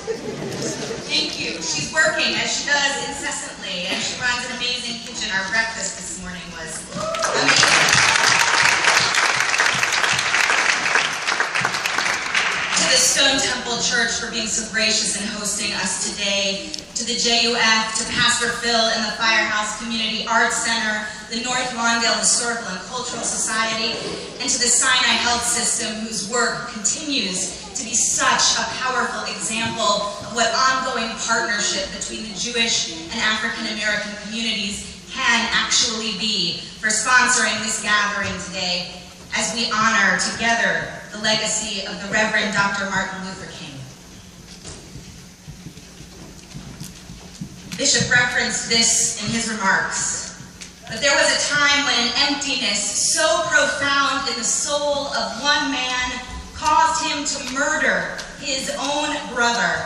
Thank you. She's working, as she does incessantly, and she runs an amazing kitchen. Our breakfast this morning was amazing. To the Stone Temple Church for being so gracious in hosting us today, to the JUF, to Pastor Phil and the Firehouse Community Arts Center, the North Lawndale Historical and Cultural Society, and to the Sinai Health System, whose work continues to be such a powerful example of what ongoing partnership between the Jewish and African American communities can actually be, for sponsoring this gathering today as we honor together the legacy of the Reverend Dr. Martin Luther King. Bishop referenced this in his remarks, but there was a time when an emptiness so profound in the soul of one man caused him to murder his own brother.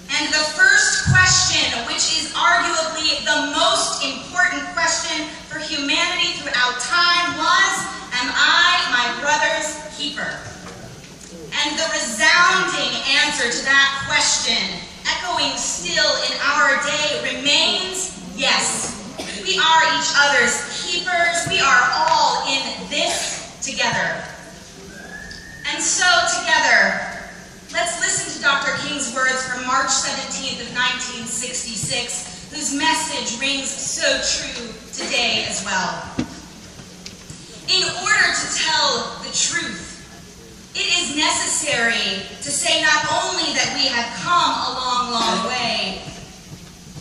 And the first question, which is arguably the most important question for humanity throughout time, was, am I my brother's keeper? And the resounding answer to that question, echoing still in our day, remains yes. We are each other's keepers. We are all in this together. And so together, let's listen to Dr. King's words from March 17th of 1966, whose message rings so true today as well. In order to tell the truth, it is necessary to say not only that we have come a long, long way,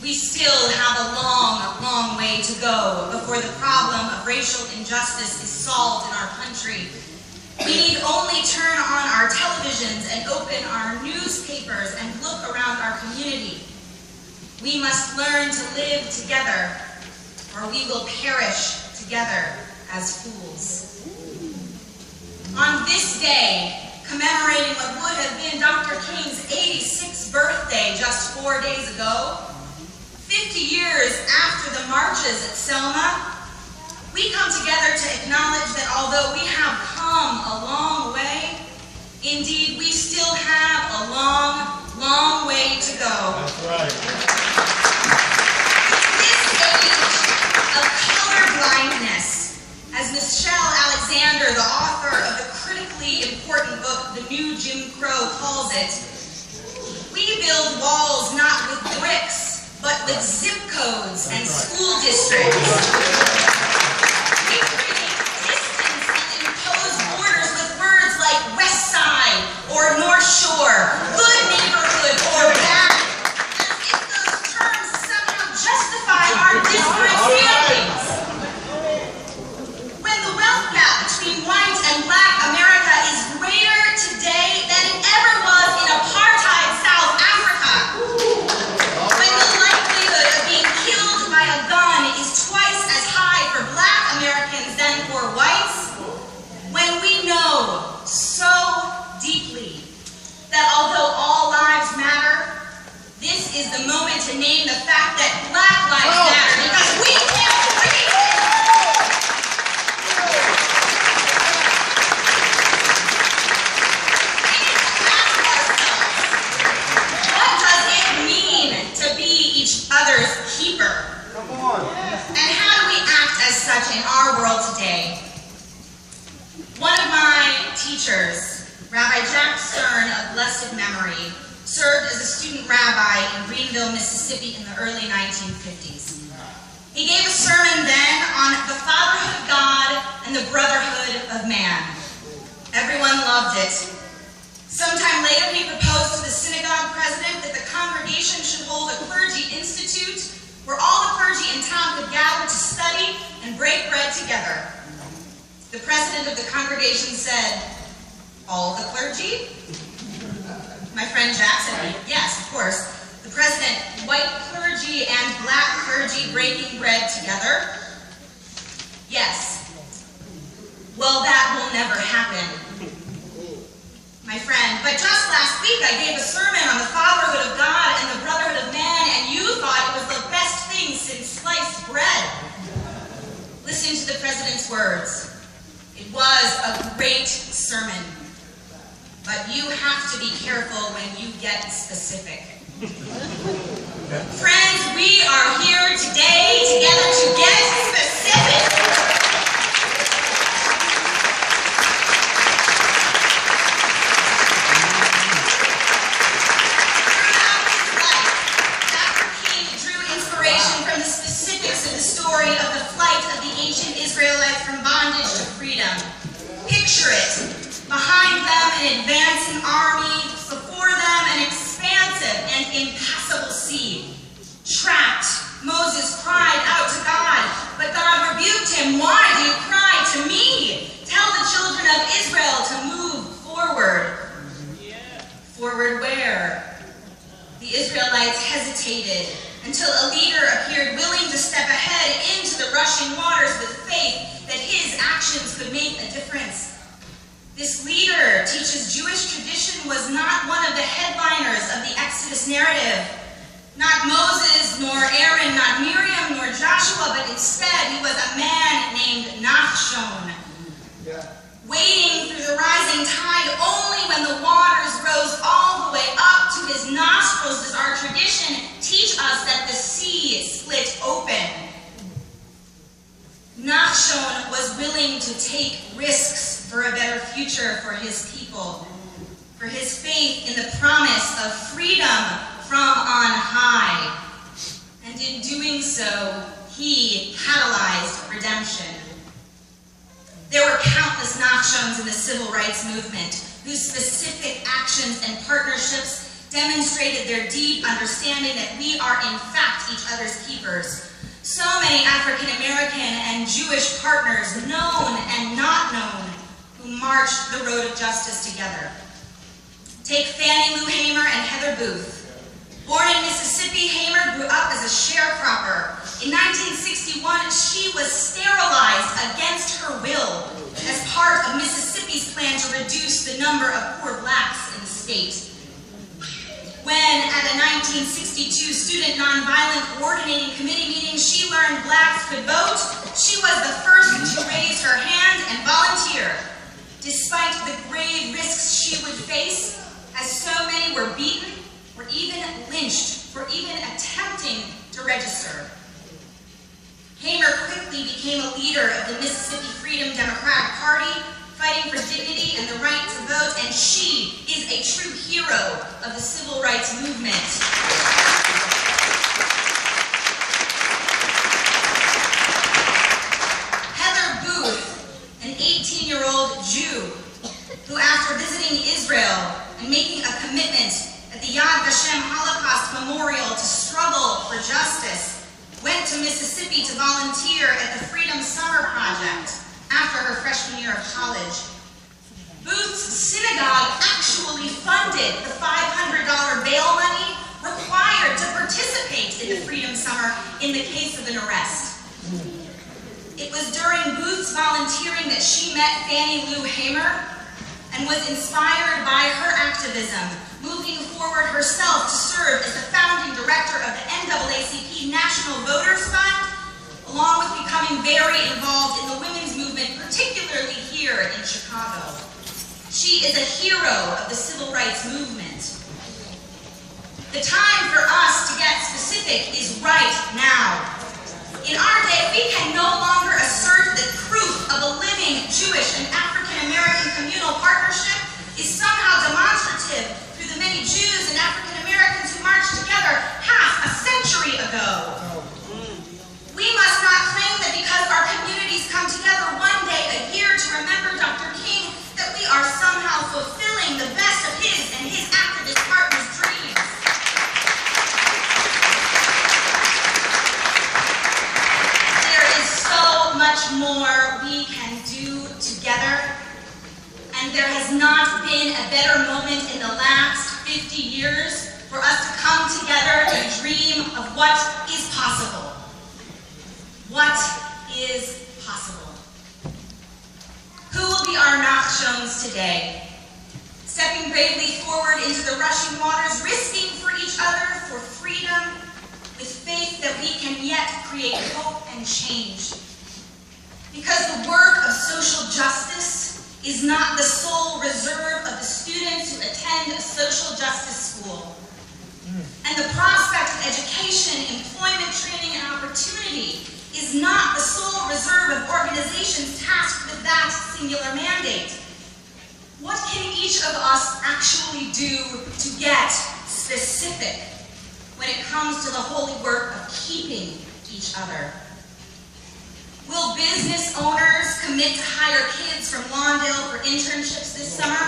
we still have a long, long way to go before the problem of racial injustice is solved in our country. We need only turn on our televisions and open our newspapers and look around our community. We must learn to live together, or we will perish together as fools. On this day, commemorating what would have been Dr. King's 86th birthday just 4 days ago, 50 years after the marches at Selma, we come together to acknowledge that although we have come a long way, indeed we still have a long, long way to go. That's right. This age of color blindness, as Michelle Alexander, the author of the critically important book, The New Jim Crow, calls it, we build walls not with bricks, but with zip codes and school districts. Or North Shore, good neighborhood, or bad, as if those terms somehow justify our disparate feelings. When the wealth gap between white and black America is greater today than it ever was in apartheid South Africa. When the likelihood of being killed by a gun is twice as high for black Americans than for whites. When we know so deeply that although all lives matter, this is the moment to name the fact that black lives matter, because we can breathe. We need to ask ourselves, what does it mean to be each other's keeper? Come on. And how do we act as such in our world today? One of my teachers, Rabbi Jack Stern of blessed memory, served as a student rabbi in Greenville, Mississippi in the early 1950s. He gave a sermon then on the fatherhood of God and the brotherhood of man. Everyone loved it. Sometime later, he proposed to the synagogue president that the congregation should hold a clergy institute where all the clergy in town could gather to study and break bread together. The president of the congregation said, all the clergy? My friend Jack said, yes, of course. The president, white clergy and black clergy breaking bread together? Yes. Well, that will never happen. My friend, but just last week I gave a sermon on the fatherhood of God and the brotherhood of man, and you thought it was the best thing since sliced bread. Listen to the president's words. It was a great sermon. but you have to be careful when you get specific. Friends, we are here today together to get specific. Israelites from bondage to freedom. Picture it. Behind them, an advancing army. Before them, an expansive and impassable sea. Trapped, Moses cried out to God, but God rebuked him. Why do you cry to me? Tell the children of Israel to move forward. Forward where? The Israelites hesitated until a leader appeared willing to step ahead into the rushing waters with faith that his actions could make a difference. This leader teaches Jewish tradition was not one of the headliners of the Exodus narrative. Not Moses, nor Aaron, not Miriam, nor Joshua, but instead he was a man named Nachshon. Wading through the rising tide only when the waters rose all the way up to his nostrils does our tradition teach us that the sea split open. Nachshon was willing to take risks for a better future for his people, for his faith in the promise of freedom from on high. And in doing so, he catalyzed redemption. There were countless Nachshons in the civil rights movement whose specific actions and partnerships demonstrated their deep understanding that we are in fact each other's keepers. So many African American and Jewish partners, known and not known, who marched the road of justice together. Take Fannie Lou Hamer and Heather Booth. Born in Mississippi, Hamer grew up as a sharecropper. In 1961, she was sterilized against her will as part of Mississippi's plan to reduce the number of poor blacks in the state. When, at a 1962 Student Nonviolent Coordinating Committee meeting, she learned blacks could vote, she was the first to raise her hand and volunteer. Despite the grave risks she would face, as so many were beaten, or even lynched for even attempting to register. Hamer quickly became a leader of the Mississippi Freedom Democratic Party, fighting for dignity and the right to vote, and she is a true hero of the civil rights movement. Heather Booth, an 18-year-old Jew, who after visiting Israel and making a commitment at the Yad Vashem Holocaust Memorial to struggle for justice, went to Mississippi to volunteer at the Freedom Summer Project after her freshman year of college. Booth's synagogue actually funded the $500 bail money required to participate in the Freedom Summer in the case of an arrest. It was during Booth's volunteering that she met Fannie Lou Hamer and was inspired by her activism, moving forward herself to serve as the founding director of the NAACP National Voters Fund, along with becoming very involved in the women's movement, particularly here in Chicago. She is a hero of the civil rights movement. The time for us to get specific is right now. In our day, we can no longer assert that proof of a living Jewish and African American communal partnership is somehow demonstrative through the many Jews and African Americans who marched together half a century ago. We must not claim that because our communities come together one day a year to remember Dr. King, that we are somehow fulfilling the best of his and his activist partners' dreams. There is so much more we can do together, and there has not been a better moment in the last 50 years for us to come together and dream of what is possible. What is possible? Who will be our Nachshons today? Stepping bravely forward into the rushing waters, risking for each other, for freedom, with faith that we can yet create hope and change. Because the work of social justice is not the sole reserve of the students is not the sole reserve of organizations tasked with that singular mandate. What can each of us actually do to get specific when it comes to the holy work of keeping each other? Will business owners commit to hire kids from Lawndale for internships this summer?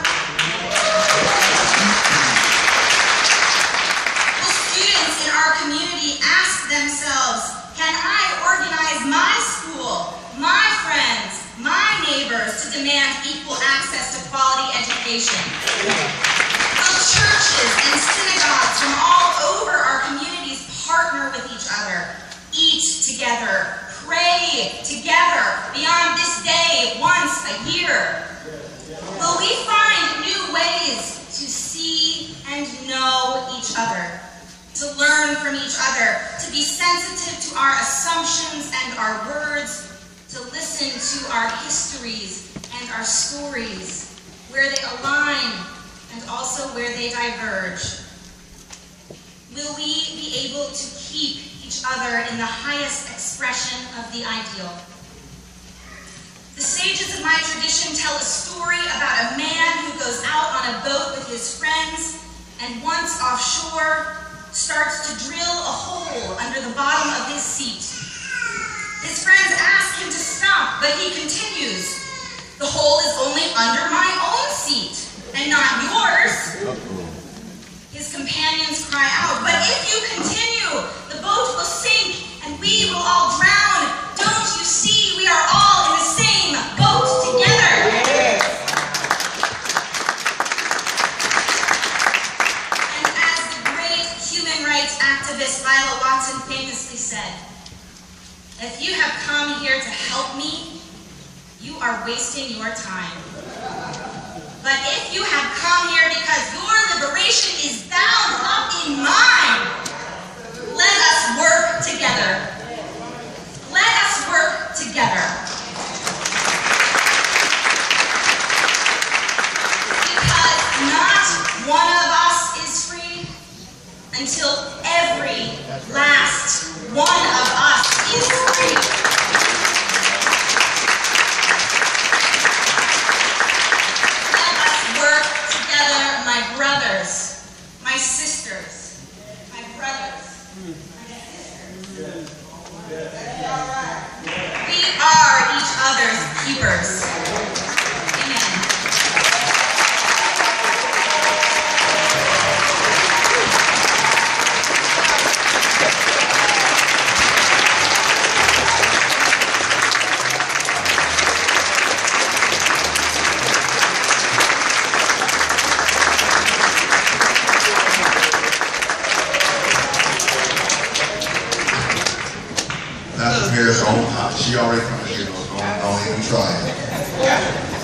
Will students in our community ask themselves, can I organize my school, my friends, my neighbors to demand equal access to quality education? Will churches and synagogues from all over our communities partner with each other, eat together, pray together beyond this day once a year? Will we find new ways to see and know each other, to learn from each other, to be sensitive to our assumptions and our words, to listen to our histories and our stories, where they align and also where they diverge? Will we be able to keep each other in the highest expression of the ideal? The sages of my tradition tell a story about a man who goes out on a boat with his friends and once offshore starts to drill a hole under the bottom of his seat. His friends ask him to stop, but he continues, "The hole is only under my own seat and not yours." His companions cry out, "But if you continue, the boat will sink and we will all drown. Don't you see we are all in the same boat together?" And as the great human rights activist Lila Watson famously said, "If you have come here to help me, you are wasting your time. But if you have come here because your liberation is bound up in mine, let us work together. Let us work together." Because not one of us is free until every last one of us is free. Let us work together, my brothers, my sisters, my brothers, my sisters. We are each other's keepers. Amen. That's Mayor's own. She already from the don't even try it.